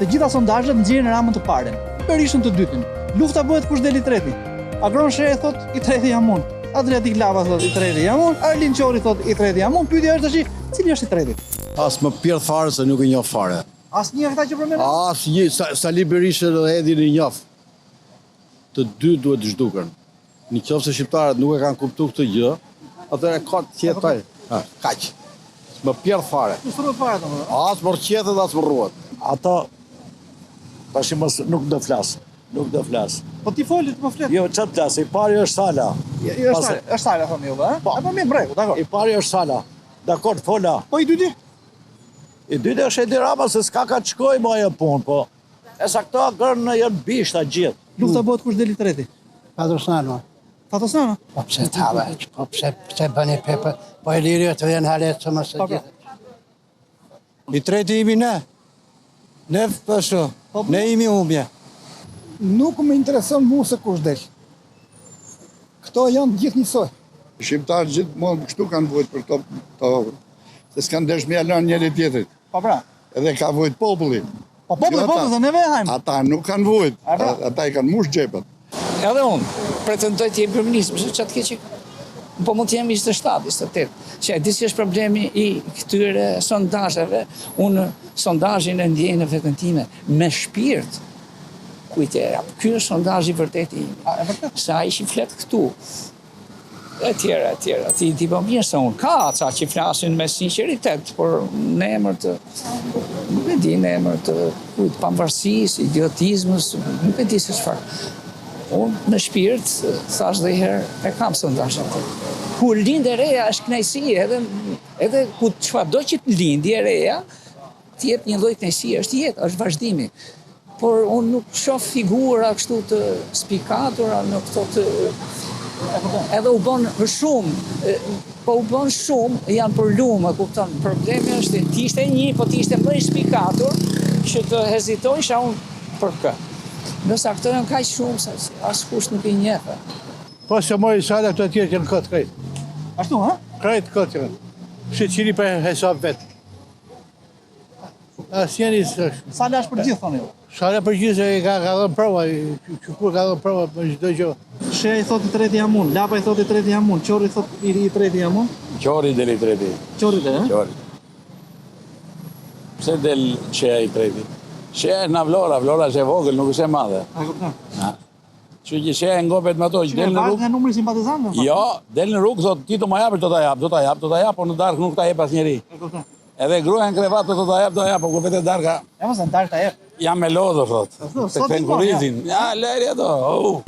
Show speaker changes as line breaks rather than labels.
Të gjitha sondazhet nxjerrin Ramën të parën, Berishën të dytën. Lufta bëhet kush del i treti. Agron Sheh thot i treti jam unë. Adriatik Lava thot i treti jam unë. Arlin Qori thot i treti jam unë. Pyetja është tash, cili është i treti?
As më pjerë fare se nuk e njoh fare.
Asnjë këta që përmendën?
Asnjë, Sali Berisha dhe Edin e njoh. Të dy duhet të zhduken. Në qoftë se shqiptarët nuk e kanë kuptuar këtë gjë, atëherë ka të qetaj. Kaq. Më pjerë fare.
Nuk thurot fare domethënë.
As më qetet, as më rruhet.
Ata tash mos nuk do flas. Nuk do flas.
Po ti folit më flet.
Jo, çfarë flas? I pari është Sala.
Është Sala thonë juve, ëh? Po mirë, bregu, dakor.
I pari është Sala. Dakor, fola.
Po i dyti?
I dytë është Edi Rama se s'ka ka të shkoj më ajo punë, po. E sa këto gërnë janë bishta gjithë.
Lufta bëhet kush del i treti.
Padosnano.
Fatosnano?
Po pse t'have, po pse bëni pepe, po e lirë të vjen halet që më së gjithë.
I treti imi ne. Ne pasho. Ne imi humbje.
Nuk më intereson mu se kush del. Këto janë gjithë njësoj.
Shqiptarë gjithmonë kështu kanë vojt për to, se s'kanë dëshmi alon njëri tjetrit.
Po pra.
Edhe ka vojt populli.
Po populli dhe neve hajmë.
Ata nuk kanë vojt, ata i kanë mush gjepet.
Edhe unë pretendoj të jem kryeminist, përse çfarë të keq. Po mund të jem 27, 28. Që di si është problemi i këtyre sondazheve. Unë sondazhin e ndjej në veten time me shpirt. Kujtera, ky është sondazhi i vërtetë im. Sa ai që flet këtu. E tjera. Ti po mirë se unë. Ka ca që flasin me sinqeritet, por në emër të nuk e di, në emër të pavarësisë, idiotizmës, nuk e di se çfarë. Unë në shpirt, thash dhe herë, e kam sondazhin. Kur lind e reja është kënaqësi, edhe ku çfarëdo që të lindi e reja, ti jep një lloj kënaqësie, është jetë, është vazhdimi. Por unë nuk shoh figura kështu të spikatura në këto të... Edhe u bën shumë, po u bën shumë, janë për lumë, kupton. Problemi është ti ishte një, po ti ishte më i spikatur që të hezitojsha unë për kë. Nësa këto janë kaq shumë, se askush nuk i njeh.
Po se mori Sala këto tjerë që në këtë krejt.
Ashtu, ha?
Krejt këtë janë. Shqeqiri për hesab vetë. Asnjëri s'është.
Sala është për gjithë thonë ju.
Sala për gjithë se ka dhënë prova, kur ka dhënë prova për çdo gjë.
Sheh i thot i treti jam unë, Lapa i thot i treti jam unë, Qori thot i treti jam unë.
Qori del i treti.
Qori del, ha?
Qori. Pse del Shea i treti? Shea është nga Vlora është e vogël, nuk është e madhe.
A kupton?
Që që Shea ngopet me ato, që del në
Varet
rrugë.
nga numri simpatizantëve.
Jo, del në rrugë, thot ti do ma japësh, do ta jap, por në darkë nuk ta jep asnjëri.
E kupton?
Edhe gruaja në krevat do ta jap, por kur vetë darka
Ja mos e ndark ta jep.
jam me lodhë, thot.
Sot
Të kthejnë kurrizin. Ja, leri ato.